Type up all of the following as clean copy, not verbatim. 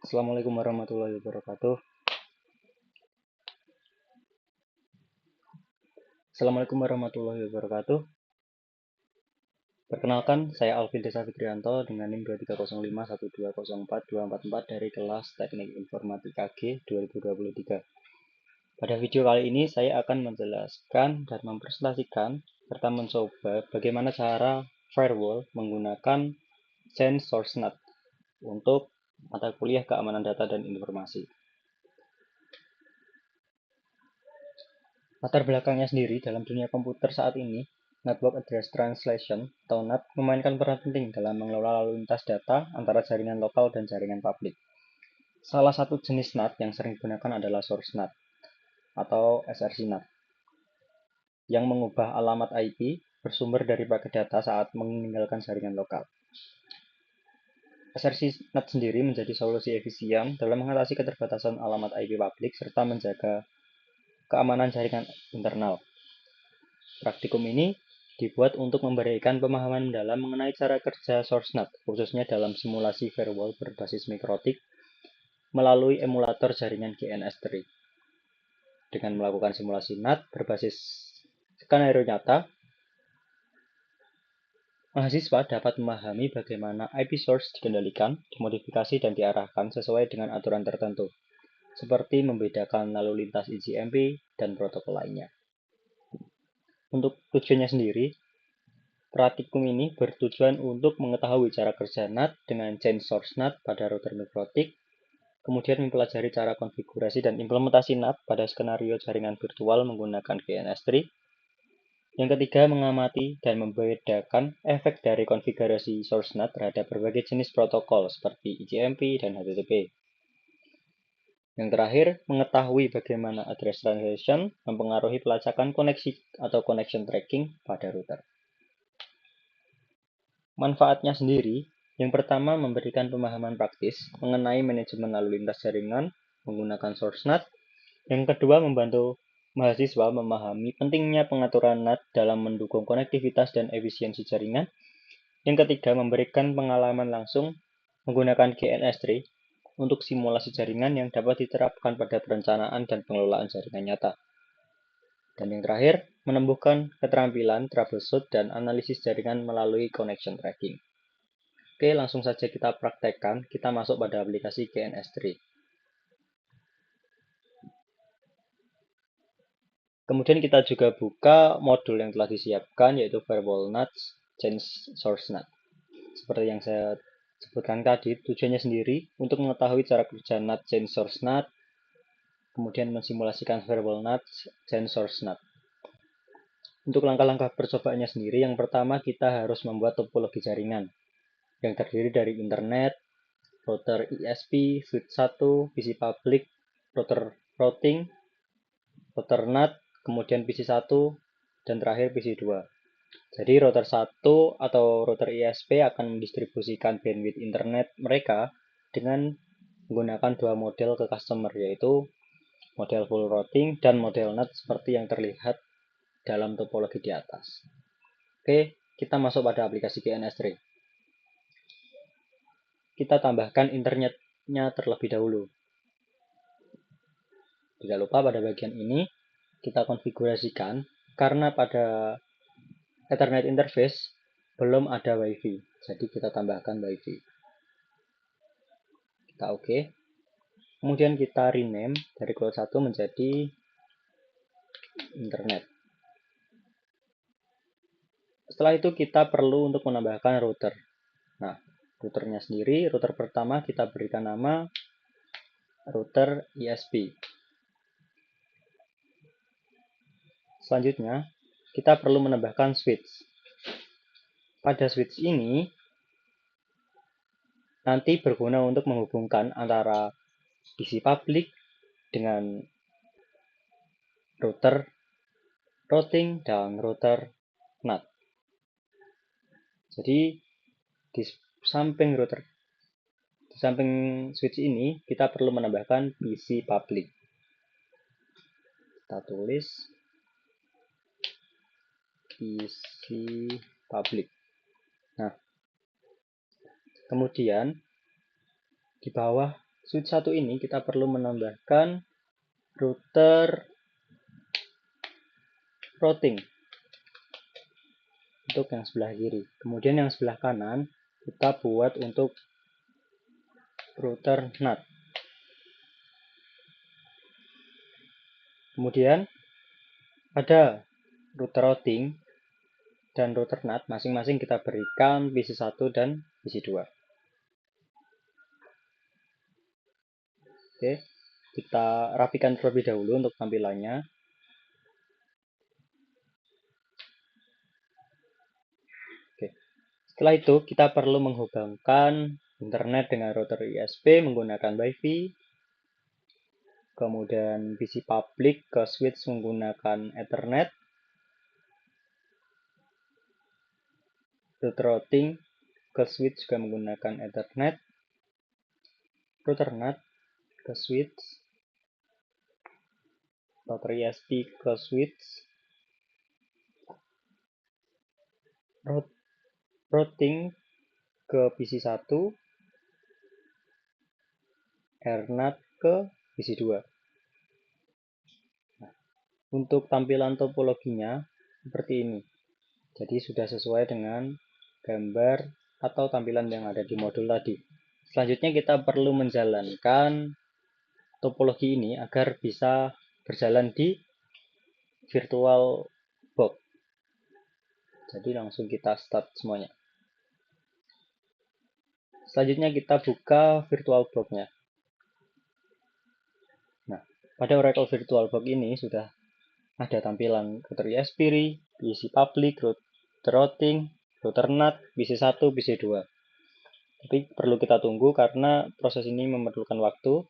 Assalamualaikum warahmatullahi wabarakatuh. Assalamualaikum warahmatullahi wabarakatuh. Perkenalkan, saya Alvin Desa Fikrianto dengan NIM 2305120424 dari kelas Teknik Informatika G 2023. Pada video kali ini saya akan menjelaskan dan mempresentasikan serta mencoba bagaimana cara firewall menggunakan chain source NAT untuk mata kuliah keamanan data dan informasi. Latar belakangnya sendiri dalam dunia komputer saat ini, Network Address Translation atau NAT memainkan peran penting dalam mengelola lalu lintas data antara jaringan lokal dan jaringan publik. Salah satu jenis NAT yang sering digunakan adalah Source NAT atau SRC NAT yang mengubah alamat IP bersumber dari paket data saat meninggalkan jaringan lokal. SRC NAT sendiri menjadi solusi efisien dalam mengatasi keterbatasan alamat IP publik serta menjaga keamanan jaringan internal. Praktikum ini dibuat untuk memberikan pemahaman mendalam mengenai cara kerja source NAT, khususnya dalam simulasi firewall berbasis mikrotik melalui emulator jaringan GNS3. Dengan melakukan simulasi NAT berbasis skenario nyata, mahasiswa dapat memahami bagaimana IP source dikendalikan, dimodifikasi, dan diarahkan sesuai dengan aturan tertentu, seperti membedakan lalu lintas IGMP dan protokol lainnya. Untuk tujuannya sendiri, praktikum ini bertujuan untuk mengetahui cara kerja NAT dengan chain source NAT pada router mikrotik, kemudian mempelajari cara konfigurasi dan implementasi NAT pada skenario jaringan virtual menggunakan GNS3. Yang ketiga, mengamati dan membedakan efek dari konfigurasi source NAT terhadap berbagai jenis protokol seperti IGMP dan HTTP. Yang terakhir, mengetahui bagaimana address translation mempengaruhi pelacakan koneksi atau connection tracking pada router. Manfaatnya sendiri, yang pertama memberikan pemahaman praktis mengenai manajemen lalu lintas jaringan menggunakan source NAT. Yang kedua, membantu mahasiswa memahami pentingnya pengaturan NAT dalam mendukung konektivitas dan efisiensi jaringan. Yang ketiga, memberikan pengalaman langsung menggunakan GNS3 untuk simulasi jaringan yang dapat diterapkan pada perencanaan dan pengelolaan jaringan nyata. Dan yang terakhir, menumbuhkan keterampilan troubleshoot dan analisis jaringan melalui connection tracking. Oke, langsung saja kita praktekkan. Kita masuk pada aplikasi GNS3. Kemudian kita juga buka modul yang telah disiapkan, yaitu Firewall NAT, Chain Source NAT. Seperti yang saya sebutkan tadi, tujuannya sendiri untuk mengetahui cara kerja NAT, Chain Source NAT, kemudian mensimulasikan Firewall NAT, Chain Source NAT. Untuk langkah-langkah percobaannya sendiri, yang pertama kita harus membuat topologi jaringan yang terdiri dari internet, router ISP, switch 1, PC public, router routing, router NAT, kemudian PC 1, dan terakhir PC 2. Jadi router 1 atau router ISP akan mendistribusikan bandwidth internet mereka dengan menggunakan dua model ke customer, yaitu model full routing dan model NAT seperti yang terlihat dalam topologi di atas. Oke, kita masuk pada aplikasi GNS3. Kita tambahkan internetnya terlebih dahulu. Tidak lupa pada bagian ini kita konfigurasikan karena pada Ethernet interface belum ada WiFi. Jadi kita tambahkan WiFi. Kita oke. Kemudian kita rename dari cloud 1 menjadi internet. Setelah itu kita perlu untuk menambahkan router. Nah, routernya sendiri, router pertama kita berikan nama router ISP. Selanjutnya, kita perlu menambahkan switch. Pada switch ini, nanti berguna untuk menghubungkan antara PC public dengan router routing dan router NAT. Jadi, di samping switch ini, kita perlu menambahkan PC public. Kita tulis PC public. Nah, kemudian di bawah switch 1 ini kita perlu menambahkan router routing untuk yang sebelah kiri. Kemudian yang sebelah kanan kita buat untuk router NAT. Kemudian ada router routing dan router NAT, masing-masing kita berikan PC1 dan PC2. Oke, kita rapikan terlebih dahulu untuk tampilannya. Oke. Setelah itu kita perlu menghubungkan internet dengan router ISP menggunakan Wi-Fi. Kemudian PC public ke switch menggunakan Ethernet. Router routing ke switch juga menggunakan Ethernet. Router NAT ke switch. Router ISP ke switch. Routing ke PC1. Ethernet ke PC2. Nah, untuk tampilan topologinya seperti ini. Jadi sudah sesuai dengan gambar atau tampilan yang ada di modul tadi. Selanjutnya kita perlu menjalankan topologi ini agar bisa berjalan di virtual box. Jadi langsung kita start semuanya. Selanjutnya kita buka virtual box-nya. Nah, pada Oracle VirtualBox ini sudah ada tampilan router ISP, PC public, router routing, router NAT, PC1, PC2. Tapi perlu kita tunggu karena proses ini memerlukan waktu.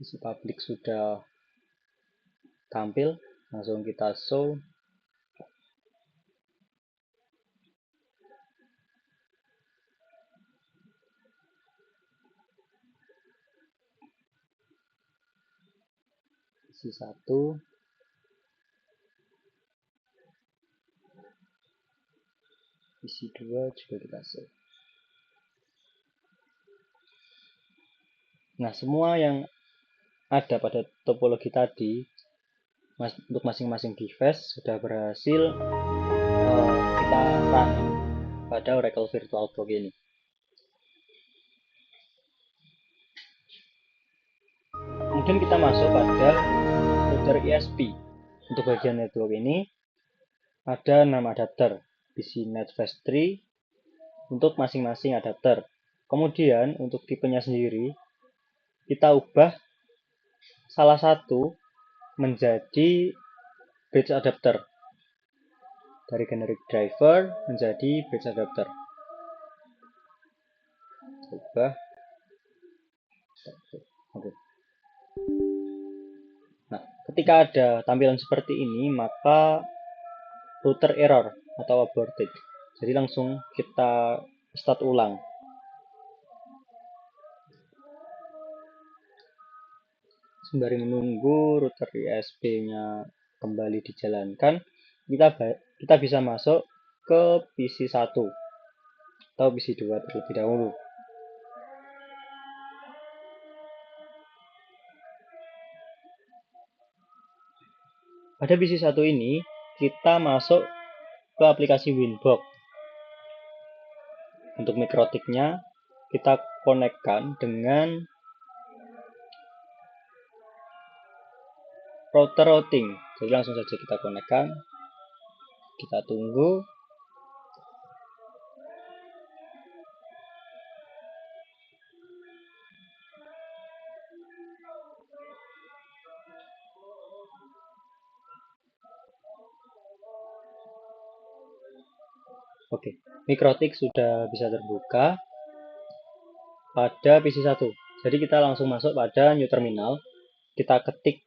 PC public sudah tampil, langsung kita show. PC1, PC2 juga kita show. Nah, semua yang ada pada topologi tadi untuk masing-masing device sudah berhasil kita run pada Oracle VirtualBox ini. Kemudian kita masuk pada router ISP. Untuk bagian network ini ada 6 adapter PC NetFlash 3 untuk masing-masing adapter. Kemudian untuk tipenya sendiri kita ubah salah satu menjadi bridge adapter. Dari generic driver menjadi bridge adapter. Ubah. Oke. Nah, ketika ada tampilan seperti ini, maka router error atau aborted. Jadi langsung kita start ulang. Sembari menunggu router ISP-nya kembali dijalankan, kita bisa masuk ke PC1 atau PC2 terlebih dahulu. Pada PC1 ini, kita masuk ke aplikasi Winbox. Untuk mikrotiknya, kita konekkan dengan router routing. Jadi langsung saja kita konekkan. Kita tunggu. Oke, mikrotik sudah bisa terbuka pada PC1. Jadi kita langsung masuk pada new terminal. Kita ketik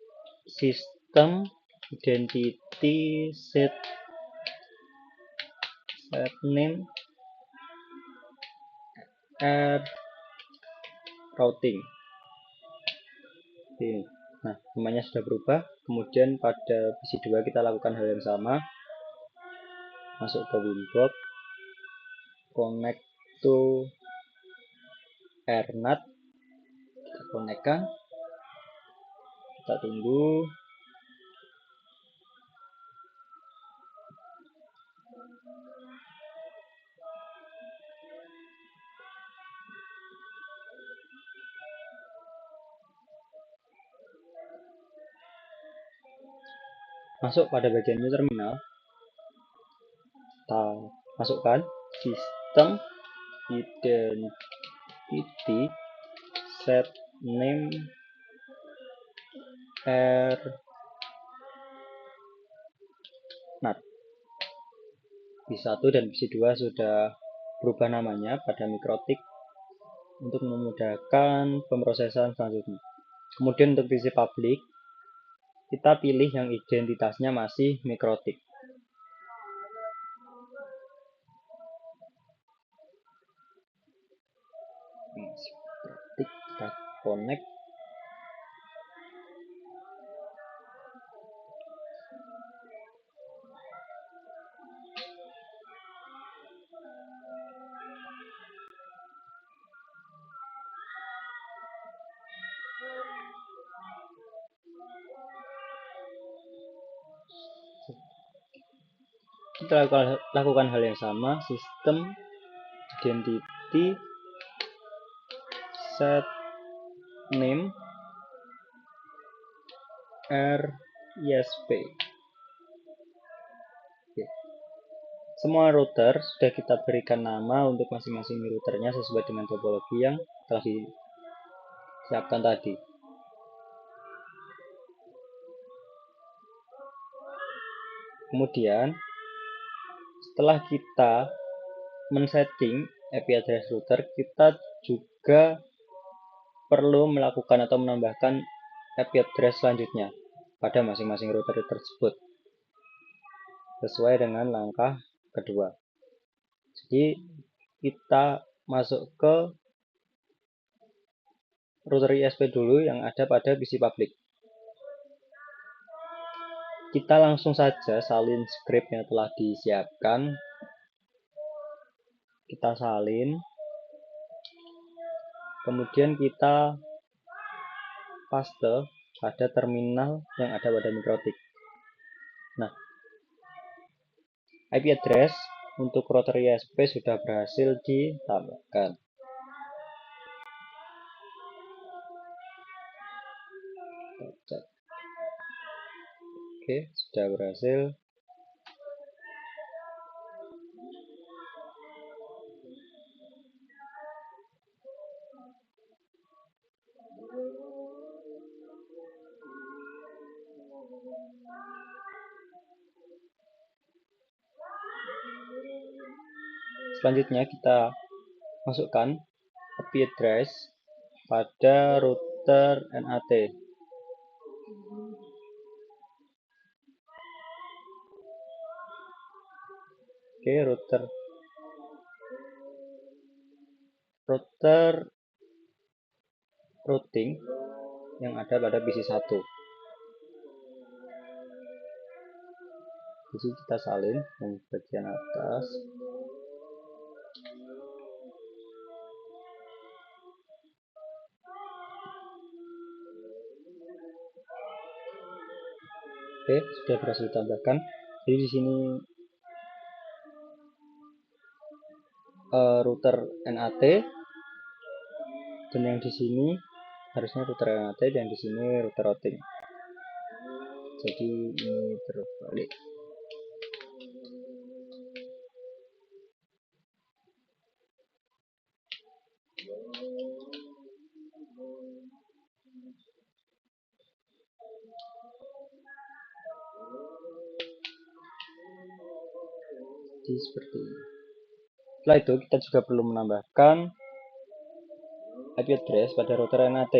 sistem identity set name r routing. Ini. Nah, namanya sudah berubah. Kemudian pada PC 2 kita lakukan hal yang sama. Masuk ke Winbox, connect to Ethernet, kita konekkan, kita tunggu. Masuk pada bagian new terminal, kita masukkan sistem identity set name rnat. PC1 dan PC2 sudah berubah namanya pada Mikrotik untuk memudahkan pemrosesan selanjutnya. Kemudian untuk PC public, kita pilih yang identitasnya masih Mikrotik. Kita connect. Kita lakukan hal yang sama, sistem identity set name risp. Semua router sudah kita berikan nama untuk masing-masing routernya sesuai dengan topologi yang telah disiapkan tadi. Kemudian setelah kita men-setting IP address router, kita juga perlu melakukan atau menambahkan IP address selanjutnya pada masing-masing router tersebut sesuai dengan langkah kedua. Jadi kita masuk ke router ISP dulu yang ada pada PC public. Kita langsung saja salin script yang telah disiapkan. Kita salin, kemudian kita paste pada terminal yang ada pada Mikrotik. Nah, IP address untuk router ISP sudah berhasil ditambahkan. Cek. Oke, sudah berhasil. Selanjutnya kita masukkan IP address pada router NAT. Oke, router routing yang ada pada PC1. Di sini kita salin yang bagian atas. Oke, sudah berhasil ditambahkan. Jadi di sini router NAT, dan yang di sini harusnya router NAT dan di sini router routing. Jadi ini terbalik. Jadi seperti ini. Setelah itu kita juga perlu menambahkan IP address pada router NAT.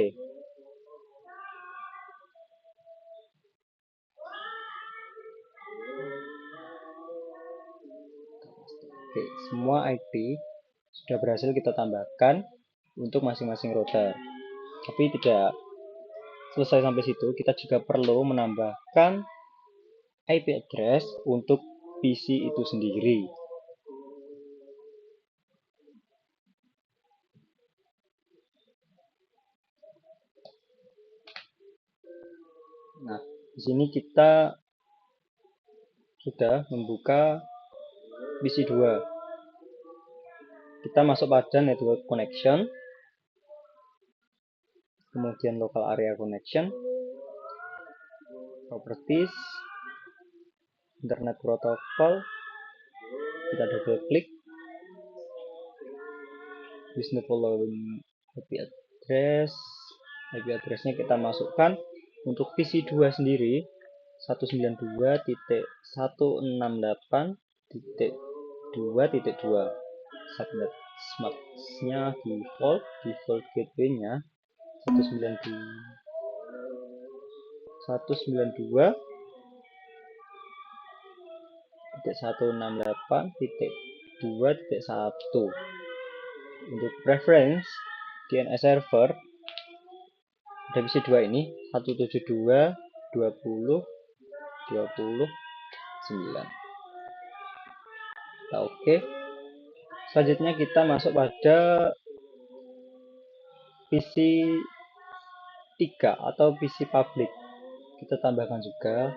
Oke, semua IP sudah berhasil kita tambahkan untuk masing-masing router. Tapi tidak selesai sampai situ, kita juga perlu menambahkan IP address untuk PC itu sendiri. Nah, di sini kita sudah membuka PC 2. Kita masuk pada network connection, kemudian local area connection, properties, internet protocol, kita double klik, use the following IP address. IP address-nya kita masukkan untuk PC 2 sendiri 192.168.2.2. Subnet max-nya default gateway-nya 192.168.2.1. Untuk preference DNS server divisi 2 ini 172.20.20.9. Nah, oke. Selanjutnya kita masuk pada PC 3 atau PC public. Kita tambahkan juga.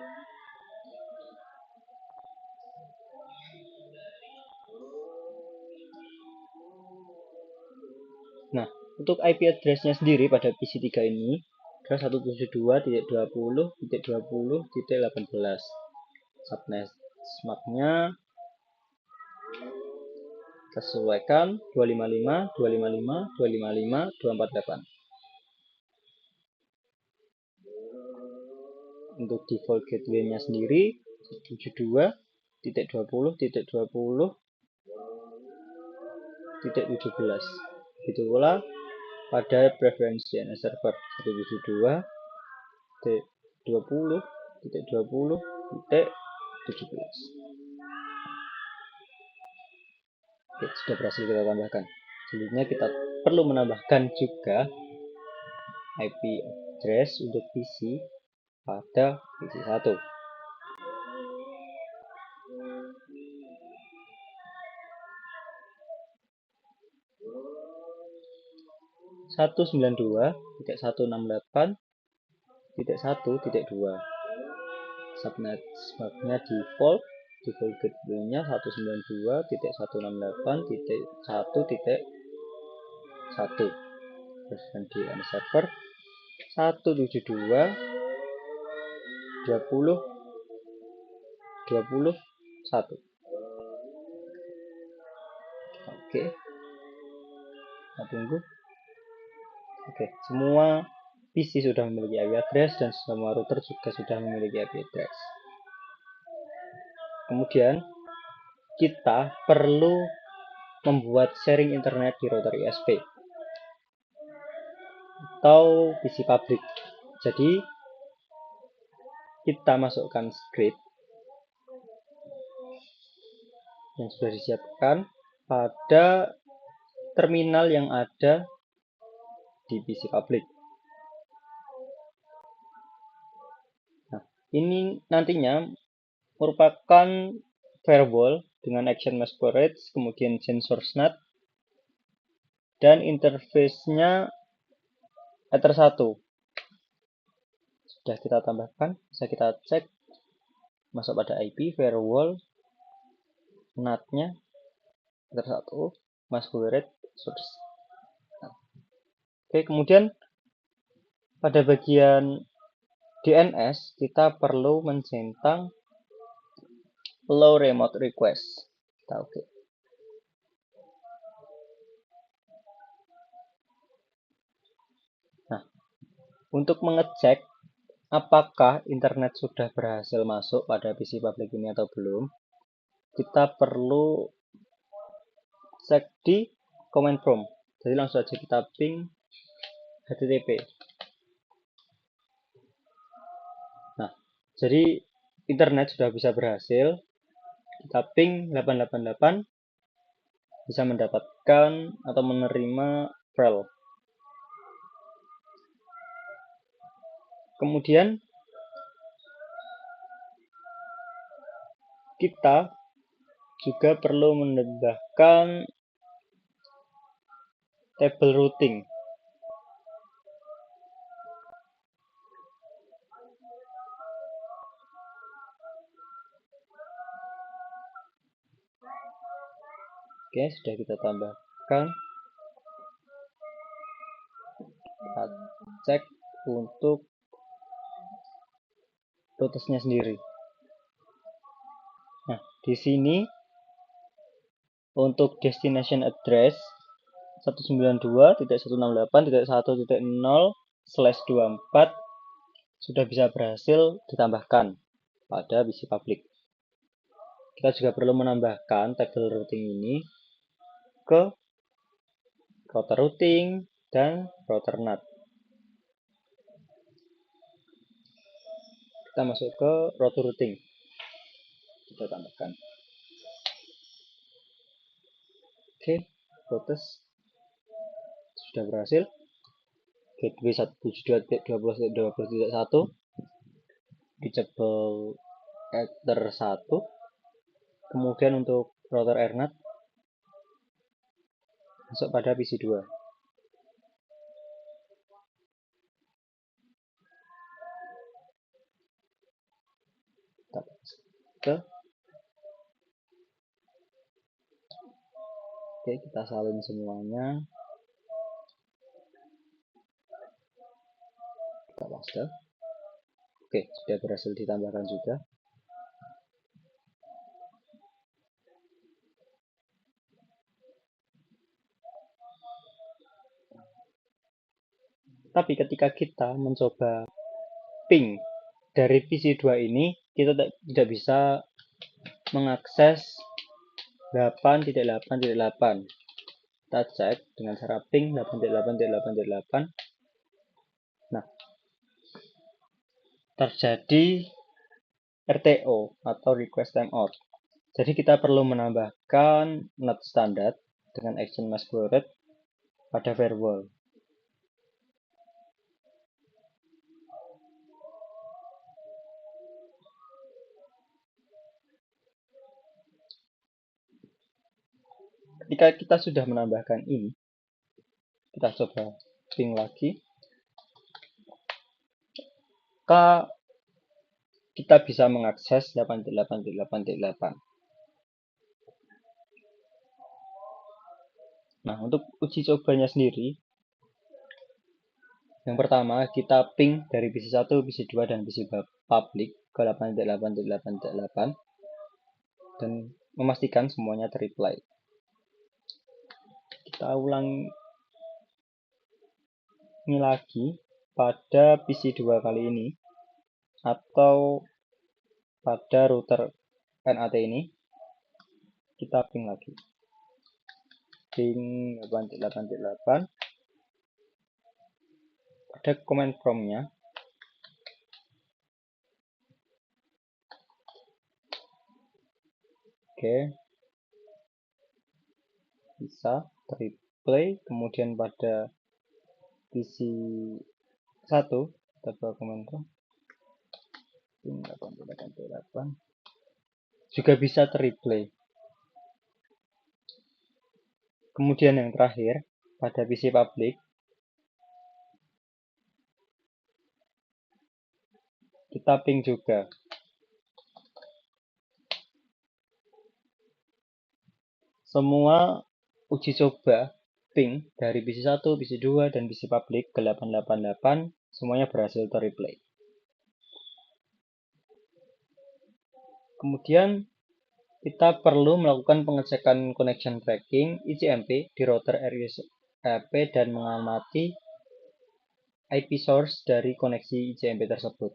Nah, untuk IP address-nya sendiri pada PC 3 ini adalah 172.20.20.18. Subnet MAC-nya kita sesuaikan 255.255.255.248. Untuk default gateway-nya sendiri 72.20.20.17. Begitu pula pada preference DNS server 172.20.20.17. Oke, sudah berhasil kita tambahkan. Selanjutnya kita perlu menambahkan juga IP address untuk PC pada PC 1. Satu 192.168.1.2. Subnet MAC-nya default gateway-nya 192.168.1.1. Versi DNS server 172.20.21. Oke, kita tunggu. Oke, semua PC sudah memiliki IP address dan semua router juga sudah memiliki IP address. Kemudian kita perlu membuat sharing internet di router ISP atau PC public. Jadi kita masukkan script yang sudah disiapkan pada terminal yang ada di PC public. Nah, ini nantinya merupakan firewall dengan action masquerade, kemudian chain source NAT, dan interface-nya Ether 1. Sudah kita tambahkan, bisa kita cek, masuk pada IP, firewall, NAT-nya, Ether 1, masquerade, source. Nah. Oke, kemudian pada bagian DNS, kita perlu mencentang allow remote request. Kita oke. Nah, untuk mengecek apakah internet sudah berhasil masuk pada PC public ini atau belum, kita perlu cek di command prompt. Jadi langsung saja kita ping http. Nah, jadi internet sudah bisa berhasil. Kita ping 888 bisa mendapatkan atau menerima file. Kemudian kita juga perlu menambahkan table routing. Oke, sudah kita tambahkan. Kita cek untuk rutesnya sendiri. Nah, di sini untuk destination address 192.168.1.0/24 sudah bisa berhasil ditambahkan pada PC public. Kita juga perlu menambahkan table routing ini ke router routing dan router NAT. Kita masuk ke router routing. Kita tambahkan. Oke, routes sudah berhasil. Gateway 172.20.20.1 disable ether 1. Kemudian untuk router Ethernet masuk pada PC 2. Oke, kita salin semuanya. Kita paste. Oke, sudah berhasil ditambahkan juga. Tapi ketika kita mencoba ping dari PC 2 ini, kita tidak bisa mengakses 8.8.8. Kita cek dengan cara ping 8.8.8.8. Nah, terjadi RTO atau request timeout. Jadi kita perlu menambahkan NAT standar dengan action masquerade pada firewall. Ketika kita sudah menambahkan ini, kita coba ping lagi. Kita bisa mengakses 8.8.8.8. Nah, untuk uji cobanya sendiri, yang pertama kita ping dari PC 1, PC 2, dan PC public ke 8.8.8.8 dan memastikan semuanya terreply. Kita ulangi lagi pada PC 2 kali ini atau pada router NAT ini, kita ping lagi. Ping 8.8.8. Ada command prompt-nya. Oke. Bisa replay, kemudian pada PC 1 kita buat command prompt. Ping 8.8.8 juga bisa terreplay. Kemudian yang terakhir, pada PC public, kita ping juga. Semua uji coba ping dari PC 1, PC 2, dan PC public ke 888 semuanya berhasil terreplay. Kemudian kita perlu melakukan pengecekan connection tracking ICMP di router RISP dan mengamati IP source dari koneksi ICMP tersebut.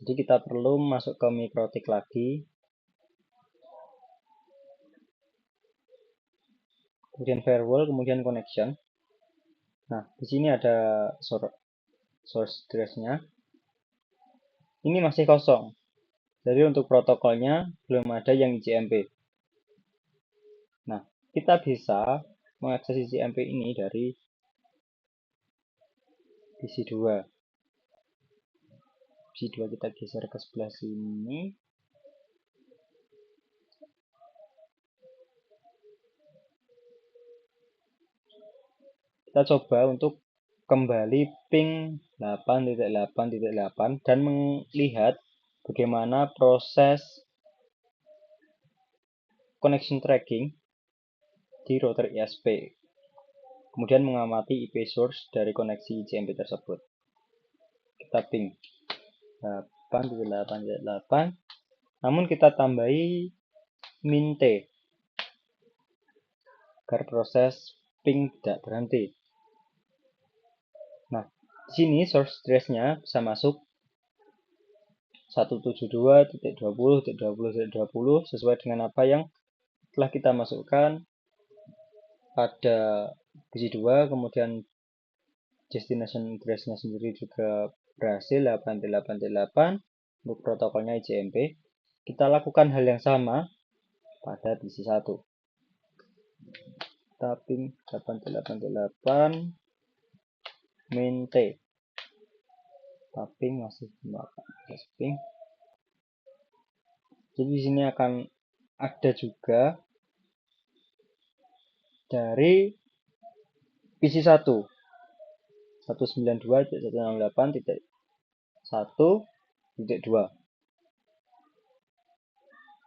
Jadi kita perlu masuk ke MikroTik lagi. Kemudian firewall, kemudian connection. Nah, di sini ada source address-nya. Ini masih kosong. Jadi untuk protokolnya belum ada yang ICMP. Nah, kita bisa mengakses ICMP ini dari PC2. PC2 kita geser ke sebelah sini. Kita coba untuk kembali ping 8.8.8 dan melihat bagaimana proses connection tracking di router ISP. Kemudian mengamati IP source dari koneksi ICMP tersebut. Kita ping 8.8.8, namun kita tambahi min T agar proses ping tidak berhenti. Nah, di sini source address-nya bisa masuk 172.20.20.20 sesuai dengan apa yang telah kita masukkan pada PC2. Kemudian destination address-nya sendiri juga berhasil 8.8.8 untuk protokolnya ICMP. Kita lakukan hal yang sama pada PC1. Kita ping 8.8.8 min T. Tapping masih ping. Jadi di sini akan ada juga dari PC1 192.168.1.2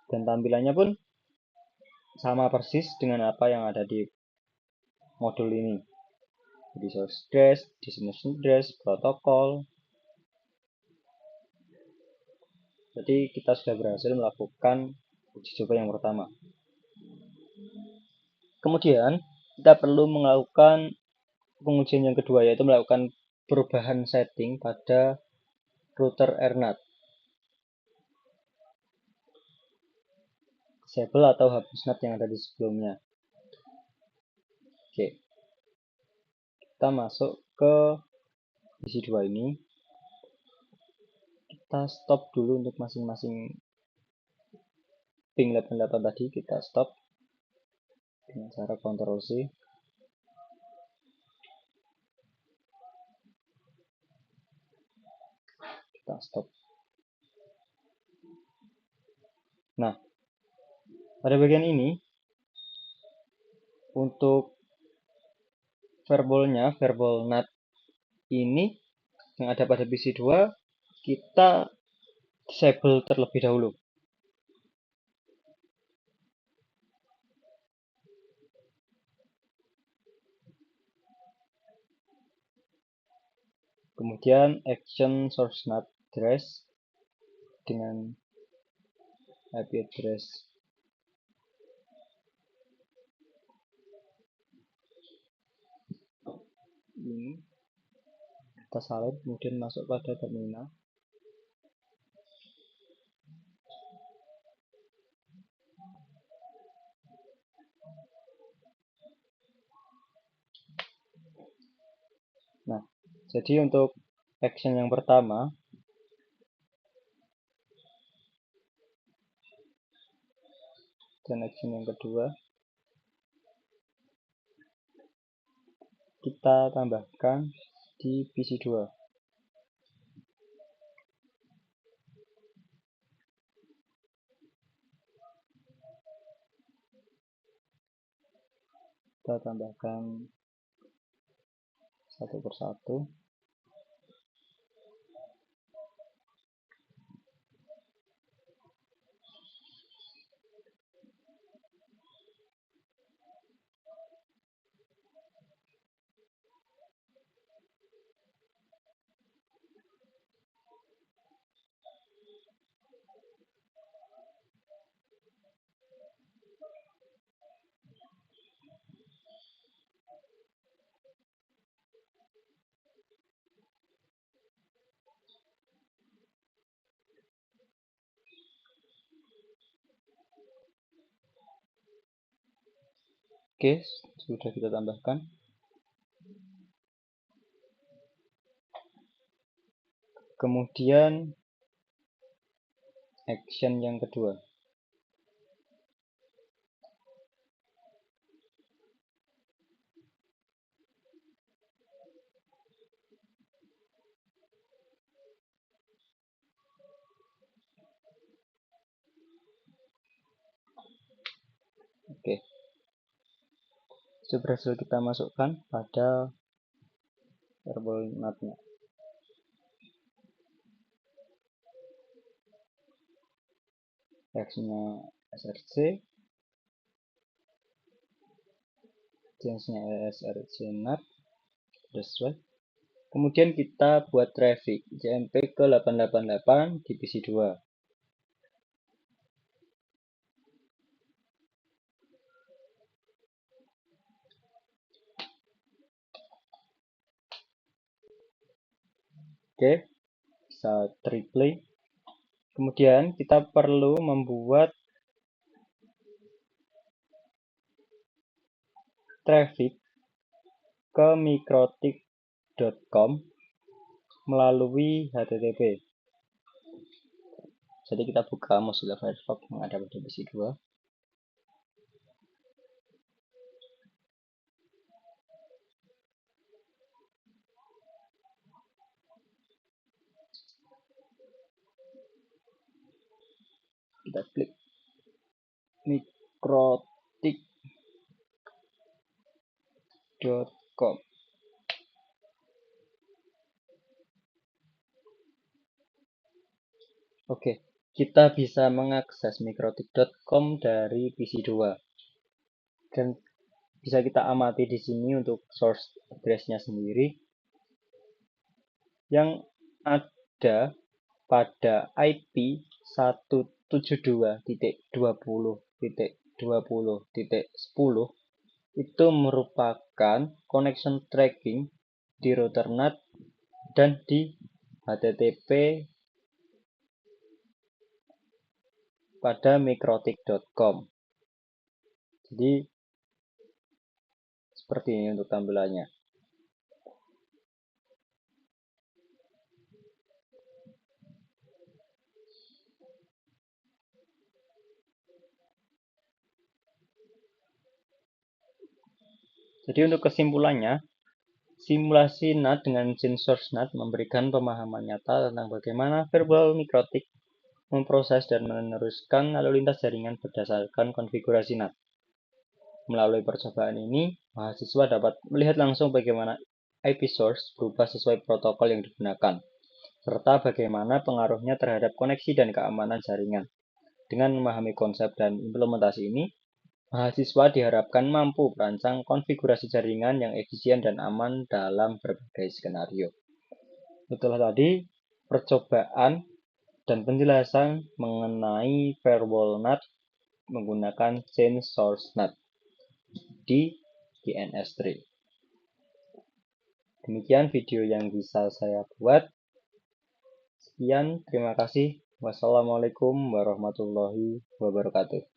dan tampilannya pun sama persis dengan apa yang ada di modul ini. Jadi source address, destination address, protokol. Jadi kita sudah berhasil melakukan uji coba yang pertama. Kemudian kita perlu melakukan pengujian yang kedua, yaitu melakukan perubahan setting pada router AirNAT. Disable atau hapus NAT yang ada di sebelumnya. Oke. Kita masuk ke PC2 ini. Kita stop dulu untuk masing-masing ping 88 tadi. Kita stop dengan cara Ctrl C. Kita stop. Nah, pada bagian ini untuk verbal NAT ini yang ada pada PC2 kita disable terlebih dahulu. Kemudian action source NAT address dengan IP address ini kita salin, kemudian masuk pada terminal. Nah, jadi untuk action yang pertama dan action yang kedua kita tambahkan di PC2. Kita tambahkan satu persatu. Oke, sudah kita tambahkan. Kemudian action yang kedua. Itu berhasil kita masukkan pada variable nat-nya. X-nya src, change-nya src nat, sesuai. Kemudian kita buat traffic JMP ke 888 divisi 2. Oke, bisa replay. Kemudian kita perlu membuat traffic ke mikrotik.com melalui HTTP. Jadi kita buka Mozilla Firefox yang ada pada divisi 2. Kita klik mikrotik.com. Oke, kita bisa mengakses mikrotik.com dari PC 2. Dan bisa kita amati di sini untuk source address-nya sendiri yang ada pada IP 172.20.20.10 itu merupakan connection tracking di router NAT dan di HTTP pada mikrotik.com. Jadi seperti ini untuk tampilannya. Jadi untuk kesimpulannya, simulasi NAT dengan chain source NAT memberikan pemahaman nyata tentang bagaimana verbal mikrotik memproses dan meneruskan lalu lintas jaringan berdasarkan konfigurasi NAT. Melalui percobaan ini, mahasiswa dapat melihat langsung bagaimana IP source berubah sesuai protokol yang digunakan, serta bagaimana pengaruhnya terhadap koneksi dan keamanan jaringan. Dengan memahami konsep dan implementasi ini, mahasiswa diharapkan mampu merancang konfigurasi jaringan yang efisien dan aman dalam berbagai skenario. Itulah tadi percobaan dan penjelasan mengenai firewall NAT menggunakan chain source NAT di DNS3. Demikian video yang bisa saya buat. Sekian, terima kasih. Wassalamualaikum warahmatullahi wabarakatuh.